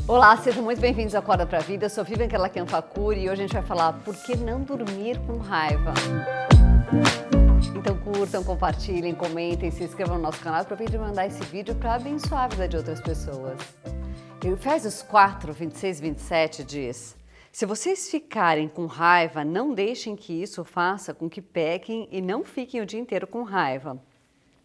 Olá, sejam muito bem-vindos ao Acorda Pra Vida. Eu sou Vivian Kerlakian Facuri e hoje a gente vai falar por que não dormir com raiva. Então curtam, compartilhem, comentem, se inscrevam no nosso canal e aproveitem de mandar esse vídeo para abençoar a vida de outras pessoas. Efésios 4, 26 e 27 diz: se vocês ficarem com raiva, não deixem que isso faça com que pequem e não fiquem o dia inteiro com raiva.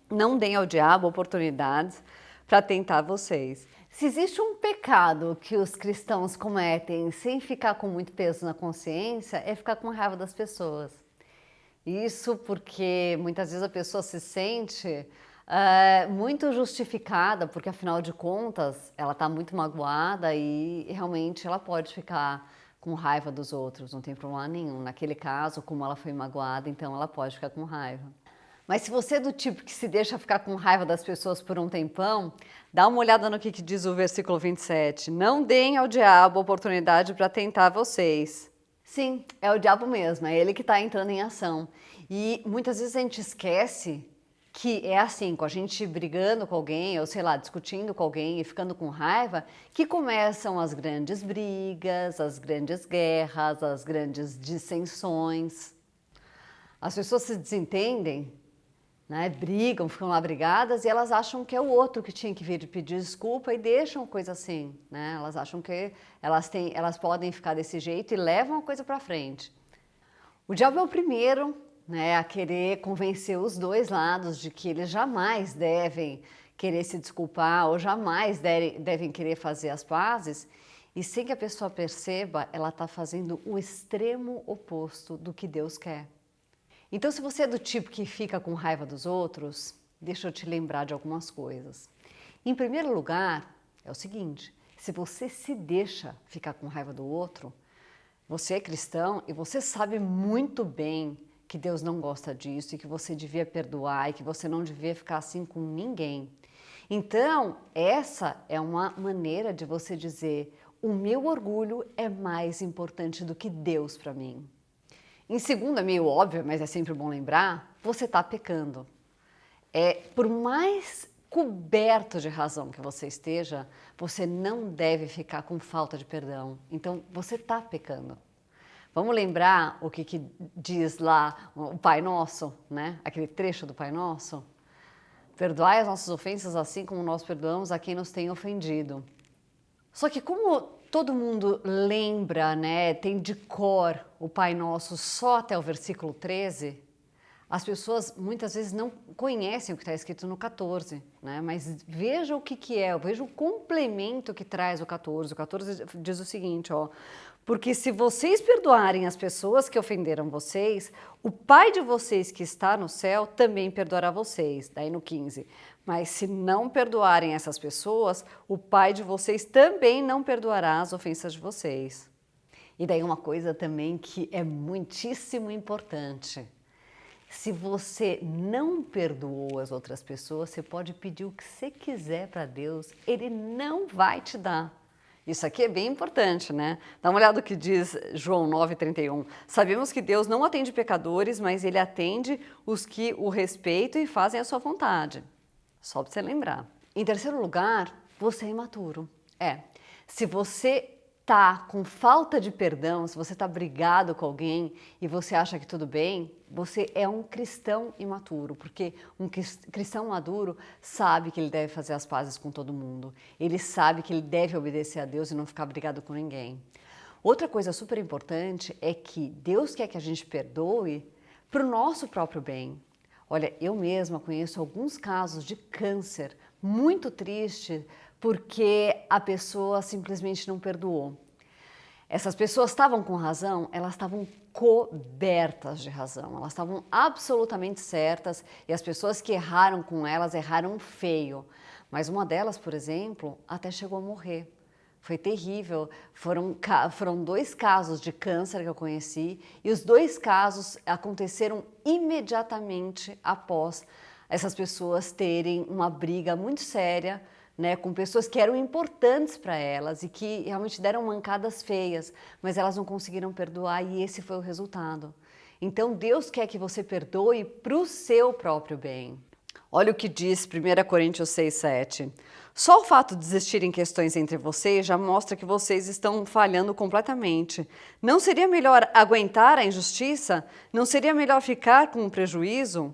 Não deem ao diabo oportunidades para tentar vocês. Se existe um pecado que os cristãos cometem sem ficar com muito peso na consciência, é ficar com raiva das pessoas. Isso porque muitas vezes a pessoa se sente muito justificada, porque afinal de contas ela está muito magoada e realmente ela pode ficar com raiva dos outros, não tem problema nenhum. Naquele caso, como ela foi magoada, então ela pode ficar com raiva. Mas se você é do tipo que se deixa ficar com raiva das pessoas por um tempão, dá uma olhada no que diz o versículo 27. Não deem ao diabo oportunidade para tentar vocês. Sim, é o diabo mesmo, é ele que está entrando em ação. E muitas vezes a gente esquece que é assim, com a gente brigando com alguém, ou sei lá, discutindo com alguém e ficando com raiva, que começam as grandes brigas, as grandes guerras, as grandes dissensões. As pessoas se desentendem, né, brigam, ficam lá brigadas e elas acham que é o outro que tinha que vir pedir desculpa e deixam coisa assim, né? Elas acham que elas podem ficar desse jeito e levam a coisa para frente. O diabo é o primeiro, né, a querer convencer os dois lados de que eles jamais devem querer se desculpar ou jamais devem querer fazer as pazes, e sem que a pessoa perceba, ela está fazendo o extremo oposto do que Deus quer. Então, se você é do tipo que fica com raiva dos outros, deixa eu te lembrar de algumas coisas. Em primeiro lugar, é o seguinte: se você se deixa ficar com raiva do outro, você é cristão e você sabe muito bem que Deus não gosta disso e que você devia perdoar e que você não devia ficar assim com ninguém. Então, essa é uma maneira de você dizer: o meu orgulho é mais importante do que Deus para mim. Em segundo, é meio óbvio, mas é sempre bom lembrar, você está pecando. Por mais coberto de razão que você esteja, você não deve ficar com falta de perdão. Então, você está pecando. Vamos lembrar o que diz lá o Pai Nosso, né? Aquele trecho do Pai Nosso? Perdoai as nossas ofensas assim como nós perdoamos a quem nos tem ofendido. Só que como todo mundo lembra, né, tem de cor o Pai Nosso só até o versículo 13, as pessoas muitas vezes não conhecem o que está escrito no 14, né? Mas veja o que é, veja o complemento que traz o 14. O 14 diz o seguinte, ó: porque se vocês perdoarem as pessoas que ofenderam vocês, o Pai de vocês que está no céu também perdoará vocês. Daí no 15, mas se não perdoarem essas pessoas, o Pai de vocês também não perdoará as ofensas de vocês. E daí uma coisa também que é muitíssimo importante: se você não perdoou as outras pessoas, você pode pedir o que você quiser para Deus, Ele não vai te dar. Isso aqui é bem importante, né? Dá uma olhada no que diz João 9,31. Sabemos que Deus não atende pecadores, mas Ele atende os que o respeitam e fazem a sua vontade. Só para você lembrar. Em terceiro lugar, você é imaturo. Se você tá com falta de perdão, se você está brigado com alguém e você acha que tudo bem, você é um cristão imaturo, porque um cristão maduro sabe que ele deve fazer as pazes com todo mundo, ele sabe que ele deve obedecer a Deus e não ficar brigado com ninguém. Outra coisa super importante é que Deus quer que a gente perdoe para o nosso próprio bem. Olha, eu mesma conheço alguns casos de câncer muito triste porque a pessoa simplesmente não perdoou. Essas pessoas estavam com razão, elas estavam cobertas de razão, elas estavam absolutamente certas e as pessoas que erraram com elas erraram feio. Mas uma delas, por exemplo, até chegou a morrer. Foi terrível. Foram 2 casos de câncer que eu conheci e os 2 casos aconteceram imediatamente após essas pessoas terem uma briga muito séria, né, com pessoas que eram importantes para elas e que realmente deram mancadas feias, mas elas não conseguiram perdoar e esse foi o resultado. Então Deus quer que você perdoe para o seu próprio bem. Olha o que diz 1 Coríntios 6:7. Só o fato de existirem questões entre vocês já mostra que vocês estão falhando completamente. Não seria melhor aguentar a injustiça? Não seria melhor ficar com o prejuízo?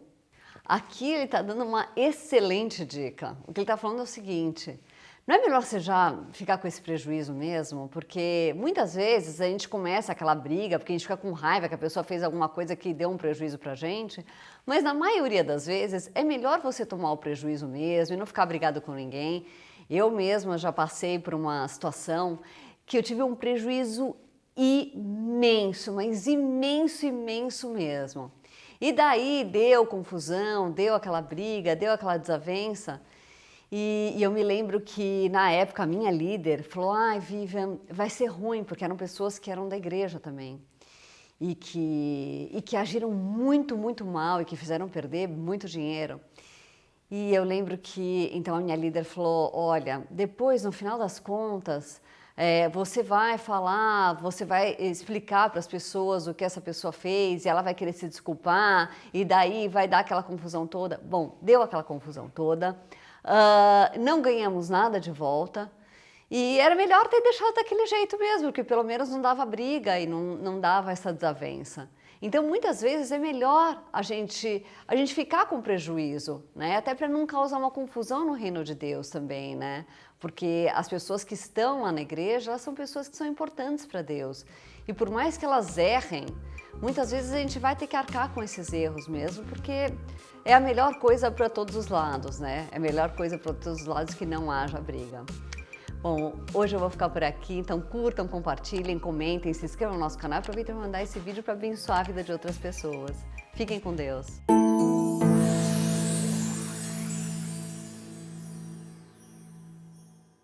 Aqui ele está dando uma excelente dica. O que ele está falando é o seguinte: não é melhor você já ficar com esse prejuízo mesmo? Porque muitas vezes a gente começa aquela briga, porque a gente fica com raiva que a pessoa fez alguma coisa que deu um prejuízo pra gente, mas na maioria das vezes é melhor você tomar o prejuízo mesmo e não ficar brigado com ninguém. Eu mesma já passei por uma situação que eu tive um prejuízo imenso, mas imenso, imenso mesmo. E daí deu confusão, deu aquela briga, deu aquela desavença. E eu me lembro que na época a minha líder falou: ai, Vivian, vai ser ruim, porque eram pessoas que eram da igreja também e que agiram muito, muito mal e que fizeram perder muito dinheiro. E eu lembro que então a minha líder falou: olha, depois no final das contas você vai falar, você vai explicar para as pessoas o que essa pessoa fez e ela vai querer se desculpar e daí vai dar aquela confusão toda. Bom, deu aquela confusão toda. Não ganhamos nada de volta e era melhor ter deixado daquele jeito mesmo, porque pelo menos não dava briga e não dava essa desavença. Então muitas vezes é melhor a gente ficar com prejuízo, né? Até para não causar uma confusão no reino de Deus também, né? Porque as pessoas que estão lá na igreja, elas são pessoas que são importantes para Deus e por mais que elas errem, muitas vezes a gente vai ter que arcar com esses erros mesmo, porque é a melhor coisa para todos os lados, né? É a melhor coisa para todos os lados que não haja briga. Bom, hoje eu vou ficar por aqui, então curtam, compartilhem, comentem, se inscrevam no nosso canal e aproveitem para mandar esse vídeo para abençoar a vida de outras pessoas. Fiquem com Deus!